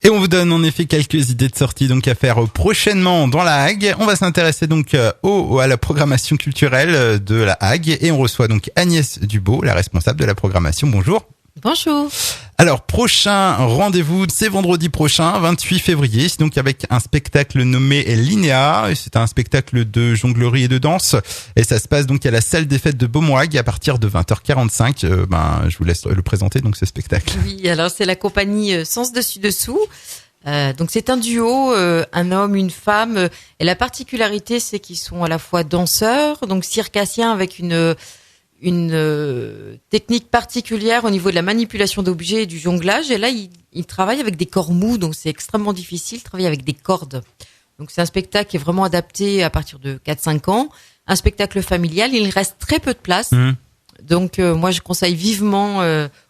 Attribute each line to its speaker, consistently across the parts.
Speaker 1: Et on vous donne en effet quelques idées de sorties donc à faire prochainement dans la Hague. On va s'intéresser donc à la programmation culturelle de la Hague et on reçoit donc Agnès Dubo, la responsable de la programmation. Bonjour.
Speaker 2: Bonjour.
Speaker 1: Alors, prochain rendez-vous, c'est vendredi prochain, 28 février, donc avec un spectacle nommé Linéa. C'est un spectacle de jonglerie et de danse. Et ça se passe donc à la salle des fêtes de Beaumoag à partir de 20h45. Je vous laisse le présenter, donc, ce spectacle.
Speaker 2: Oui, alors c'est la compagnie Sens Dessus Dessous. Donc c'est un duo, un homme, une femme. Et la particularité, c'est qu'ils sont à la fois danseurs, donc circassiens avec une technique particulière au niveau de la manipulation d'objets et du jonglage. Et là, il travaille avec des corps mous, donc c'est extrêmement difficile de travailler avec des cordes. Donc c'est un spectacle qui est vraiment adapté à partir de 4-5 ans. Un spectacle familial, il reste très peu de place. Donc moi, je conseille vivement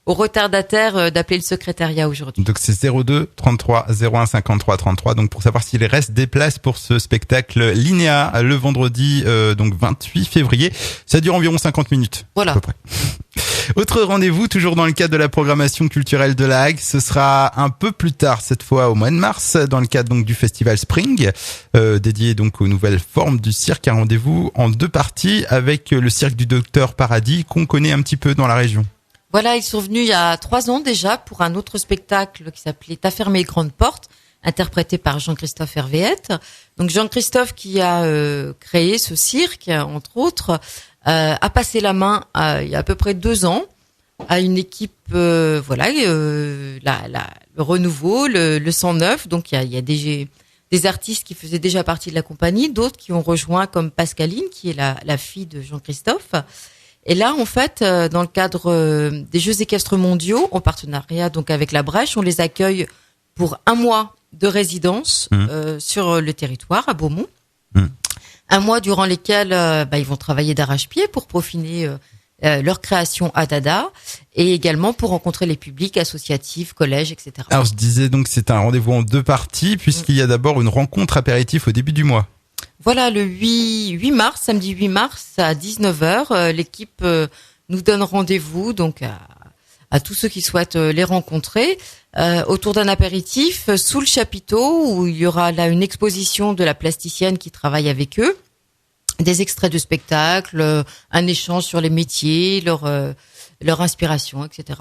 Speaker 2: aux retardataires d'appeler le secrétariat aujourd'hui.
Speaker 1: Donc c'est 02 33 01 53 33. Donc pour savoir s'il reste des places pour ce spectacle Linéa le vendredi donc 28 février. Ça dure environ 50 minutes.
Speaker 2: Voilà.
Speaker 1: À peu près. Autre rendez-vous, toujours dans le cadre de la programmation culturelle de la Hague, ce sera un peu plus tard, cette fois au mois de mars, dans le cadre donc du festival Spring, dédié donc aux nouvelles formes du cirque. Un rendez-vous en 2 parties avec le cirque du Docteur Paradis qu'on connaît un petit peu dans la région.
Speaker 2: Voilà, ils sont venus il y a 3 ans déjà pour un autre spectacle qui s'appelait T'as fermé les grandes portes, interprété par Jean-Christophe Hervéette. Donc Jean-Christophe qui a créé ce cirque, entre autres, a passé la main il y a à peu près 2 ans à une équipe, le renouveau, le 109. Donc il y a des artistes qui faisaient déjà partie de la compagnie, d'autres qui ont rejoint comme Pascaline, qui est la fille de Jean-Christophe. Et là, en fait, dans le cadre des Jeux équestres mondiaux, en partenariat donc avec la Brèche, on les accueille pour 1 mois de résidence sur le territoire à Beaumont. 1 mois durant lesquels ils vont travailler d'arrache-pied pour peaufiner leur création à Dada et également pour rencontrer les publics associatifs, collèges, etc.
Speaker 1: Alors je disais donc c'est un rendez-vous en 2 parties puisqu'il y a d'abord une rencontre apéritif au début du mois.
Speaker 2: Voilà, le 8 mars, samedi 8 mars à 19h, l'équipe nous donne rendez-vous donc à tous ceux qui souhaitent les rencontrer autour d'un apéritif sous le chapiteau où il y aura là une exposition de la plasticienne qui travaille avec eux, des extraits de spectacles, un échange sur les métiers, leur inspiration, etc.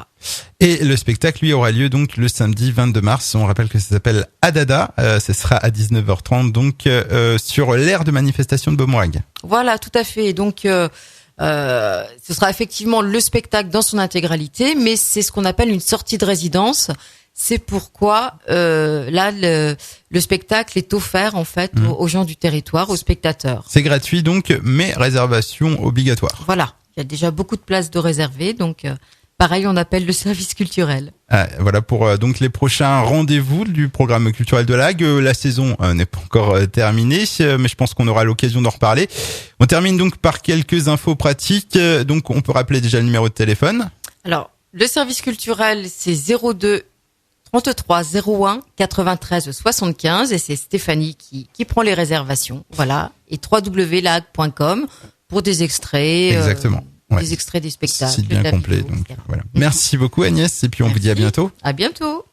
Speaker 1: Et le spectacle, lui, aura lieu donc le samedi 22 mars. On rappelle que ça s'appelle Adada. Ce sera à 19h30, donc sur l'aire de manifestation de Beaumoag.
Speaker 2: Voilà, tout à fait. Donc, ce sera effectivement le spectacle dans son intégralité, mais c'est ce qu'on appelle une sortie de résidence. C'est pourquoi là, le spectacle est offert en fait aux gens du territoire, aux spectateurs.
Speaker 1: C'est gratuit donc, mais réservation obligatoire.
Speaker 2: Voilà. Il y a déjà beaucoup de places de réservées, donc pareil, on appelle le service culturel.
Speaker 1: Voilà pour donc les prochains rendez-vous du programme culturel de la Hague. La saison n'est pas encore terminée, mais je pense qu'on aura l'occasion d'en reparler. On termine donc par quelques infos pratiques. Donc on peut rappeler déjà le numéro de téléphone.
Speaker 2: Alors, le service culturel, c'est 02 33 01 93 75 et c'est Stéphanie qui prend les réservations. Voilà, et www.lahague.com pour des extraits.
Speaker 1: Exactement.
Speaker 2: Des extraits des spectacles.
Speaker 1: C'est bien complet.
Speaker 2: Vidéo,
Speaker 1: donc,
Speaker 2: etc.
Speaker 1: voilà. Merci beaucoup Agnès et puis on vous dit à bientôt.
Speaker 2: À bientôt.